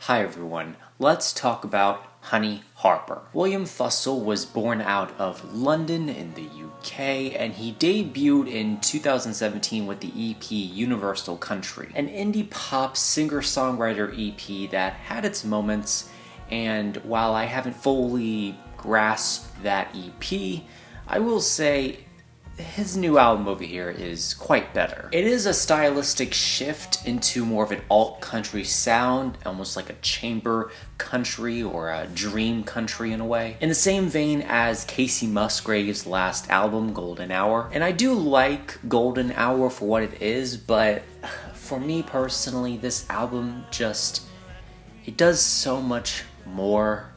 Hi everyone, let's talk about Honey Harper. William Fussell was born out of London in the UK, and he debuted in 2017 with the EP Universal Country, an indie pop singer-songwriter EP that had its moments, and while I haven't fully grasped that EP, I will say his new album over here is quite better. It is a stylistic shift into more of an alt-country sound, almost like a chamber country or a dream country in a way. In the same vein as Kacey Musgrave's last album, Golden Hour. And I do like Golden Hour for what it is, but for me personally, this album it does so much more,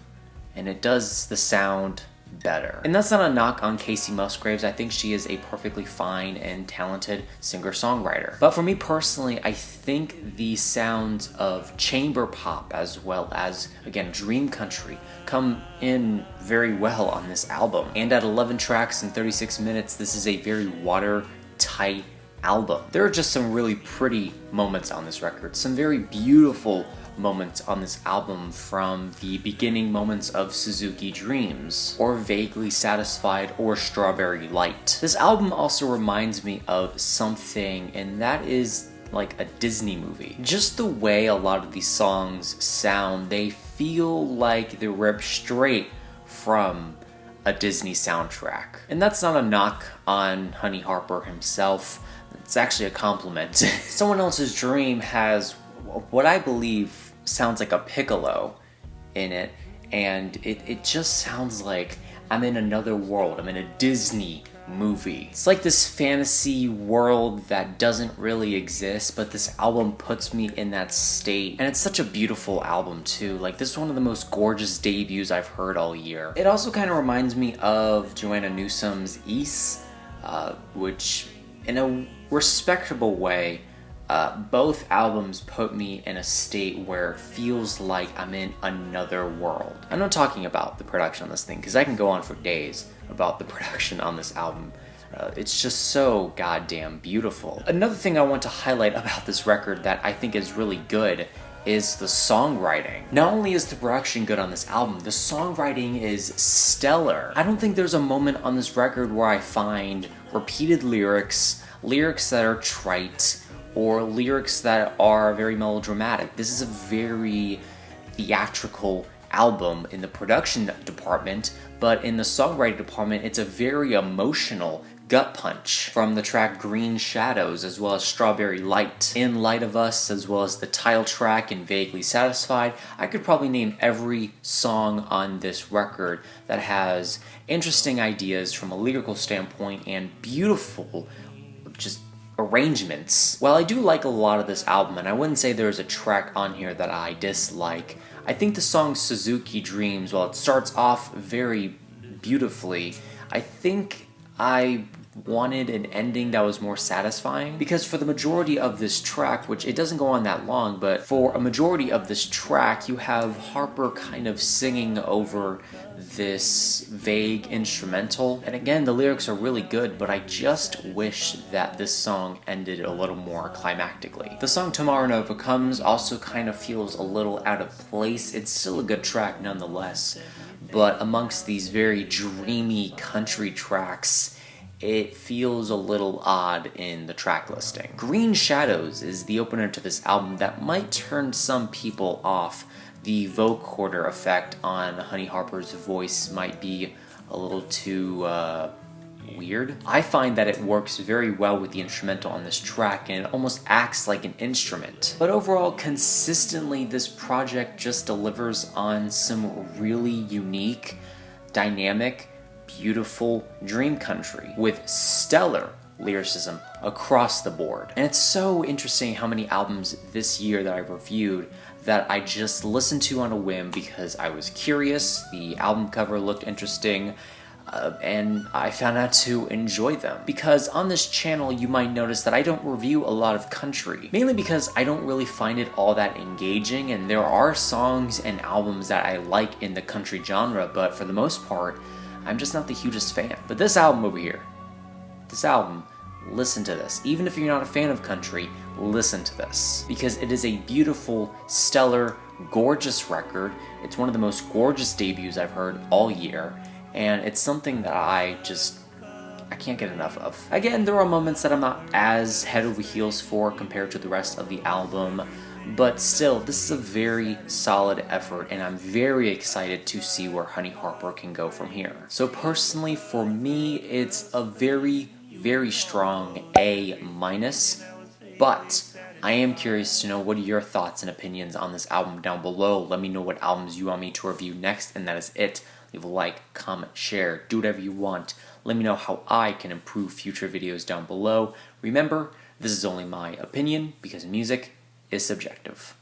and it does the sound better. And that's not a knock on Kacey Musgraves. I think she is a perfectly fine and talented singer-songwriter. But for me personally, I think the sounds of chamber pop as well as, again, dream country come in very well on this album. And at 11 tracks and 36 minutes, this is a very watertight album. There are just some really pretty moments on this record, some very beautiful moments on this album, from the beginning moments of Suzuki Dreams, or Vaguely Satisfied, or Strawberry Light. This album also reminds me of something, and that is like a Disney movie. Just the way a lot of these songs sound, they feel like they're ripped straight from a Disney soundtrack. And that's not a knock on Honey Harper himself, it's actually a compliment. Someone Else's Dream has what I believe sounds like a piccolo in it, and it just sounds like I'm in another world. I'm in a Disney movie. It's like this fantasy world that doesn't really exist, but this album puts me in that state. And it's such a beautiful album too. Like, this is one of the most gorgeous debuts I've heard all year. It also kind of reminds me of Joanna Newsom's East, which in a respectable way, both albums put me in a state where it feels like I'm in another world. I'm not talking about the production on this thing, because I can go on for days about the production on this album. It's just so goddamn beautiful. Another thing I want to highlight about this record that I think is really good is the songwriting. Not only is the production good on this album, the songwriting is stellar. I don't think there's a moment on this record where I find repeated lyrics that are trite, or lyrics that are very melodramatic. This is a very theatrical album in the production department, but in the songwriting department, it's a very emotional gut punch. From the track Green Shadows, as well as Strawberry Light, In Light of Us, as well as the title track in Vaguely Satisfied, I could probably name every song on this record that has interesting ideas from a lyrical standpoint and beautiful, just arrangements. While I do like a lot of this album, and I wouldn't say there's a track on here that I dislike, I think the song Suzuki Dreams, while it starts off very beautifully, I think I wanted an ending that was more satisfying, because for the majority of this track, which it doesn't go on that long, but for a majority of this track, you have Harper kind of singing over this vague instrumental. And again, the lyrics are really good, but I just wish that this song ended a little more climactically. The song Tomorrow Never Comes also kind of feels a little out of place. It's still a good track nonetheless, but amongst these very dreamy country tracks, it feels a little odd in the track listing. Green Shadows is the opener to this album that might turn some people off. The vocoder effect on Honey Harper's voice might be a little too weird. I find that it works very well with the instrumental on this track, and it almost acts like an instrument. But overall, consistently, this project just delivers on some really unique, dynamic, beautiful dream country with stellar lyricism across the board. And it's so interesting how many albums this year that I've reviewed that I just listened to on a whim because I was curious, the album cover looked interesting, and I found out to enjoy them. Because on this channel, you might notice that I don't review a lot of country, mainly because I don't really find it all that engaging, and there are songs and albums that I like in the country genre, but for the most part, I'm just not the hugest fan. But this album over here, this album listen to this. Even if you're not a fan of country, listen to this. Because it is a beautiful, stellar, gorgeous record. It's one of the most gorgeous debuts I've heard all year, and it's something that I can't get enough of. Again, there are moments that I'm not as head over heels for compared to the rest of the album, but still, this is a very solid effort, and I'm very excited to see where Honey Harper can go from here. So personally, for me, it's a very, very strong A-, but I am curious to know what are your thoughts and opinions on this album down below. Let me know what albums you want me to review next, and that is it. Leave a like, comment, share, do whatever you want. Let me know how I can improve future videos down below. Remember, this is only my opinion because music is subjective.